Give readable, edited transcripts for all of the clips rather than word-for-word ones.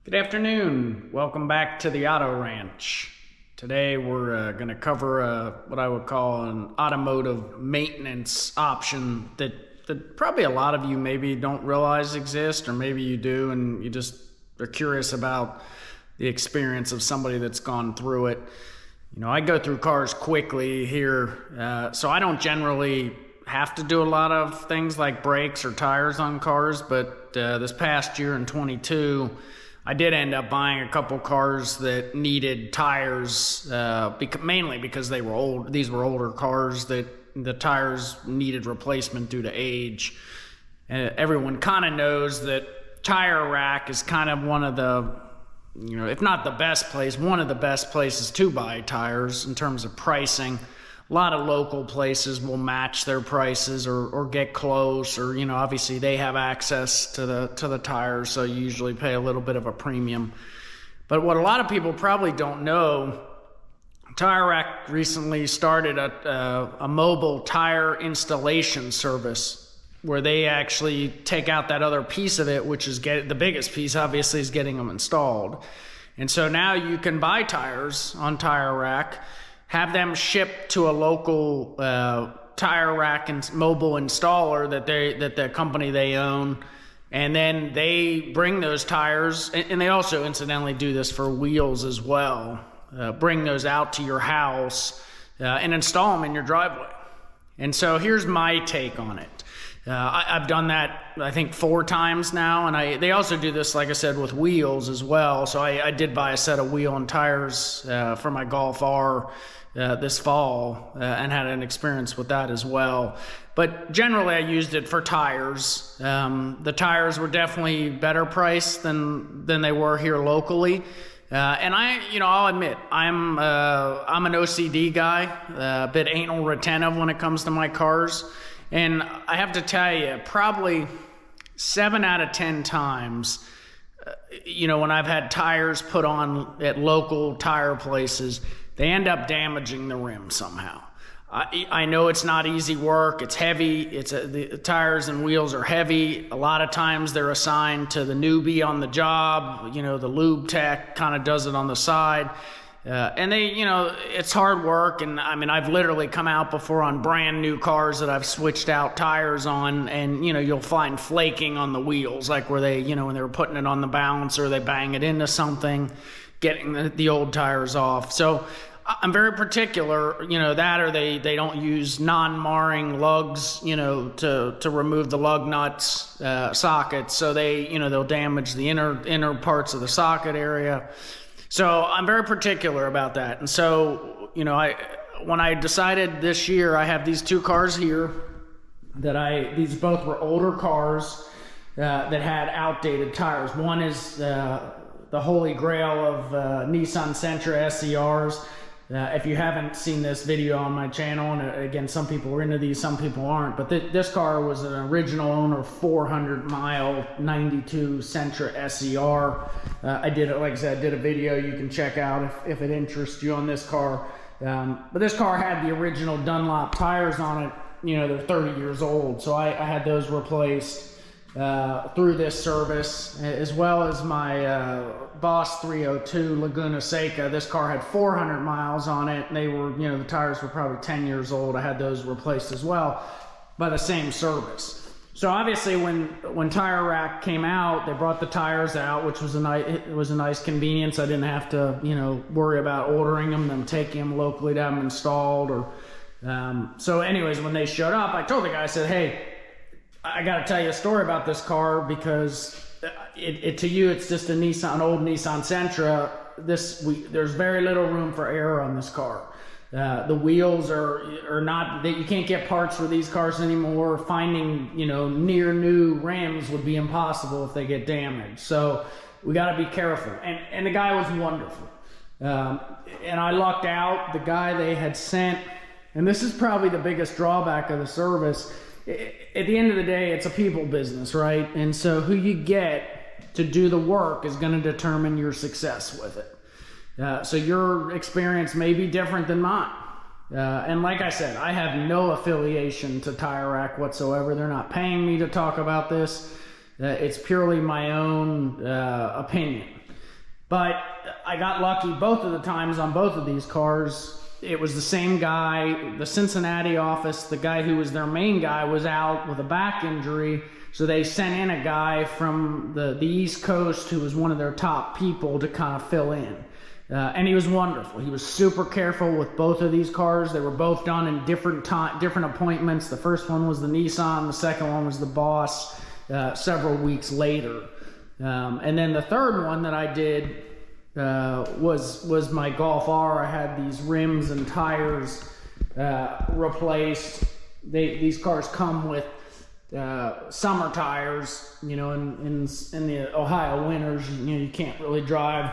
Good afternoon. Welcome back to the Auto Ranch. Today we're going to cover what I would call an automotive maintenance option that probably a lot of you maybe don't realize exists, or maybe you do and you just are curious about the experience of somebody that's gone through it. You know, I go through cars quickly here, so I don't generally have to do a lot of things like brakes or tires on cars, but this past year in 22, I did end up buying a couple cars that needed tires, mainly because they were old. These were older cars that the tires needed replacement due to age. Everyone kind of knows that Tire Rack is kind of one of the, if not the best place, one of the best places to buy tires in terms of pricing. A lot of local places will match their prices or get close, or obviously they have access to the tires, so you usually pay a little bit of a premium. But what a lot of people probably don't know, Tire Rack recently started a mobile tire installation service where they actually take out that other piece of it, which is the biggest piece obviously is getting them installed. And so now you can buy tires on Tire Rack, have them shipped to a local Tire Rack and mobile installer that the company they own, and then they bring those tires, and they also incidentally do this for wheels as well, bring those out to your house and install them in your driveway. And so here's my take on it. I've done that, I think, 4 times now, and they also do this, like I said, with wheels as well. So I did buy a set of wheel and tires for my Golf R this fall and had an experience with that as well. But generally I used it for tires. The tires were definitely better priced than they were here locally. And I'll admit, I'm an OCD guy, a bit anal retentive when it comes to my cars. And I have to tell you, probably 7 out of 10 times, when I've had tires put on at local tire places, they end up damaging the rim somehow. I know it's not easy work. It's heavy. The tires and wheels are heavy. A lot of times they're assigned to the newbie on the job. The lube tech kind of does it on the side. And it's hard work. And I mean, I've literally come out before on brand new cars that I've switched out tires on, and you'll find flaking on the wheels, like where they, when they were putting it on the bouncer, they bang it into something, getting the old tires off. So I'm very particular, that, or they don't use non-marring lugs, to remove the lug nuts, sockets. So they'll damage the inner parts of the socket area. So I'm very particular about that. And so, when I decided this year, I have these 2 cars here these both were older cars that had outdated tires. One is the holy grail of Nissan Sentra SCRs. If you haven't seen this video on my channel, and again, some people are into these, some people aren't, but this car was an original owner 400-mile 92 Sentra SCR. I did it, like I said, I did a video you can check out if it interests you on this car. But this car had the original Dunlop tires on it. They're 30 years old, so I had those replaced through this service, as well as my Boss 302 Laguna Seca. This car had 400 miles on it, and they were, the tires were probably 10 years old. I had those replaced as well by the same service. So obviously when Tire Rack came out, they brought the tires out, which was it was a nice convenience. I didn't have to, worry about ordering them taking them locally to have them installed. So anyways, when they showed up, I told the guy, I said, hey, I got to tell you a story about this car, because to you it's just an old Nissan Sentra. there's very little room for error on this car. The wheels are not, you can't get parts for these cars anymore. Finding, near new rims would be impossible if they get damaged. So we got to be careful. And the guy was wonderful. And I lucked out. The guy they had sent, and this is probably the biggest drawback of the service. At the end of the day, it's a people business, right? And so who you get to do the work is going to determine your success with it. So your experience may be different than mine. And like I said, I have no affiliation to Tire Rack whatsoever. They're not paying me to talk about this. It's purely my own opinion. But I got lucky both of the times on both of these cars. It was the same guy, the Cincinnati office, the guy who was their main guy was out with a back injury. So they sent in a guy from the East Coast who was one of their top people to kind of fill in. And he was wonderful. He was super careful with both of these cars. They were both done in different appointments. The first one was the Nissan. The second one was the Boss several weeks later. And then the third one that I did was my Golf R. I had these rims and tires replaced. These cars come with summer tires. In the Ohio winters, you can't really drive.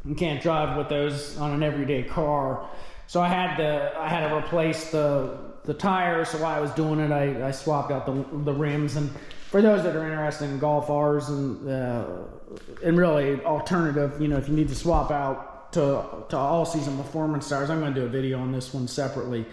You can't drive with those on an everyday car. So I had to replace the tires. So while I was doing it, I swapped out the rims. And for those that are interested in Golf Rs and really alternative, if you need to swap out to all season performance tires, I'm going to do a video on this one separately.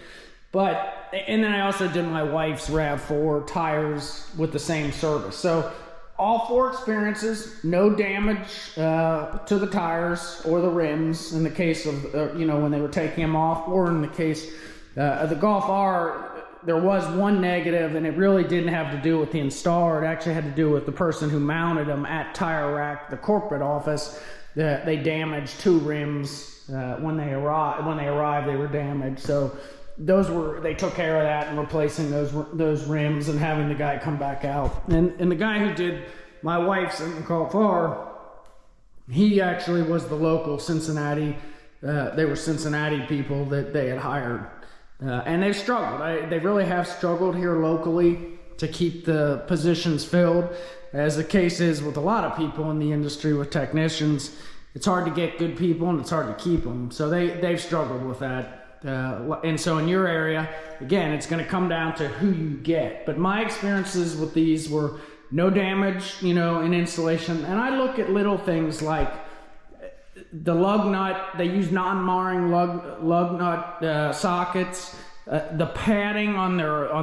And then I also did my wife's RAV4 tires with the same service. So all 4 experiences, no damage to the tires or the rims in the case of, when they were taking them off, or in the case of the Golf R, there was one negative, and it really didn't have to do with the installer. It actually had to do with the person who mounted them at Tire Rack, the corporate office. They damaged 2 rims when they arrived. They were damaged. So they took care of that and replacing those rims and having the guy come back out. And the guy who did my wife's in the Golf R, he actually was the local Cincinnati. They were Cincinnati people that they had hired. And they've struggled. They really have struggled here locally to keep the positions filled. As the case is with a lot of people in the industry with technicians, it's hard to get good people and it's hard to keep them. So they've struggled with that. And so in your area, again, it's going to come down to who you get. But my experiences with these were no damage, in installation. And I look at little things like the lug nut. They use non-marring lug nut sockets. The padding on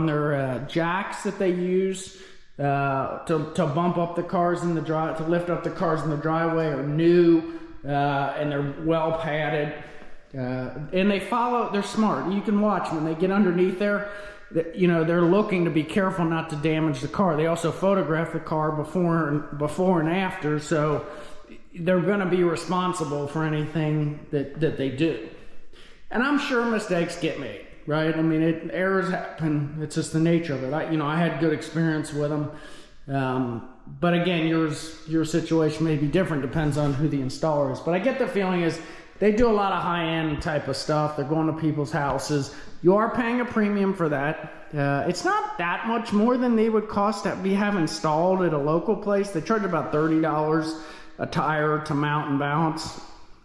their jacks that they use to bump up the cars in the drive, to lift up the cars in the driveway are new, and they're well padded. And they're smart. You can watch when they get underneath there, they're looking to be careful not to damage the car. They also photograph the car before and after, so they're going to be responsible for anything that they do. And I'm sure mistakes get made, right? I mean, errors happen. It's just the nature of it. I had good experience with them. But again, your situation may be different, depends on who the installer is. But I get the feeling is they do a lot of high-end type of stuff. They're going to people's houses. You are paying a premium for that. It's not that much more than they would cost to have installed at a local place. They charge about $30 a tire to mount and balance.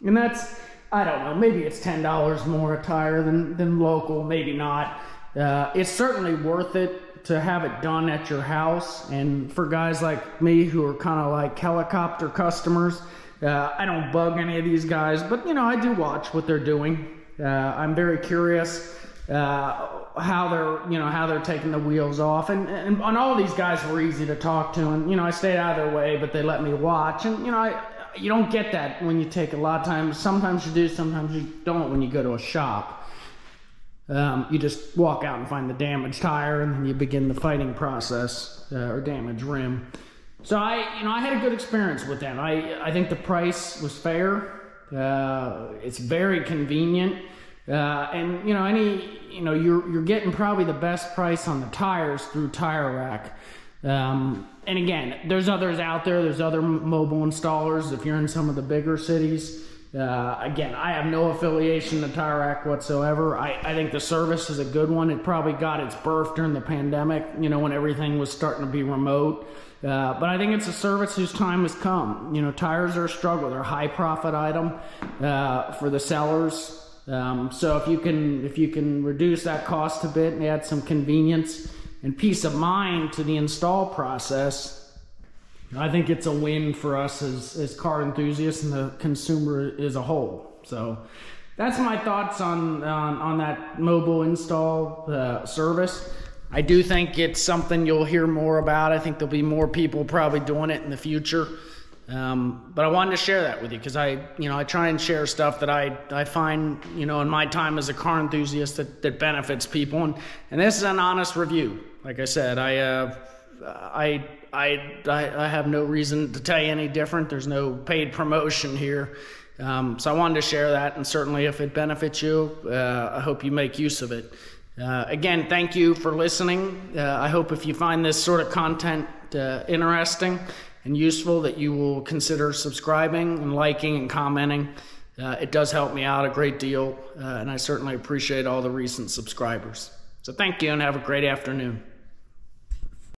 And that's, I don't know, maybe it's $10 more a tire than local, maybe not. It's certainly worth it to have it done at your house. And for guys like me who are kind of like helicopter customers, I don't bug any of these guys, but I do watch what they're doing. I'm very curious how they're taking the wheels off, and all these guys were easy to talk to, and I stayed out of their way, but they let me watch, and you don't get that when you take a lot of times. Sometimes you do, sometimes you don't when you go to a shop. You just walk out and find the damaged tire, and then you begin the fighting process, or damaged rim. So I had a good experience with them. I think the price was fair. It's very convenient, and you're getting probably the best price on the tires through Tire Rack. And again, there's others out there. There's other mobile installers if you're in some of the bigger cities. Again, I have no affiliation to Tire Rack whatsoever. I think the service is a good one. It probably got its birth during the pandemic, when everything was starting to be remote. But I think it's a service whose time has come. Tires are a struggle. They're a high profit item for the sellers. So if you can reduce that cost a bit and add some convenience and peace of mind to the install process, I think it's a win for us as car enthusiasts and the consumer as a whole. So that's my thoughts on that mobile install service. I do think it's something you'll hear more about. I think there'll be more people probably doing it in the future. But I wanted to share that with you because I try and share stuff that I find, in my time as a car enthusiast that benefits people. And this is an honest review. Like I said, I have no reason to tell you any different. There's no paid promotion here. So I wanted to share that, and certainly if it benefits you, I hope you make use of it. Again, thank you for listening. I hope if you find this sort of content interesting and useful that you will consider subscribing and liking and commenting. It does help me out a great deal, and I certainly appreciate all the recent subscribers. So thank you and have a great afternoon.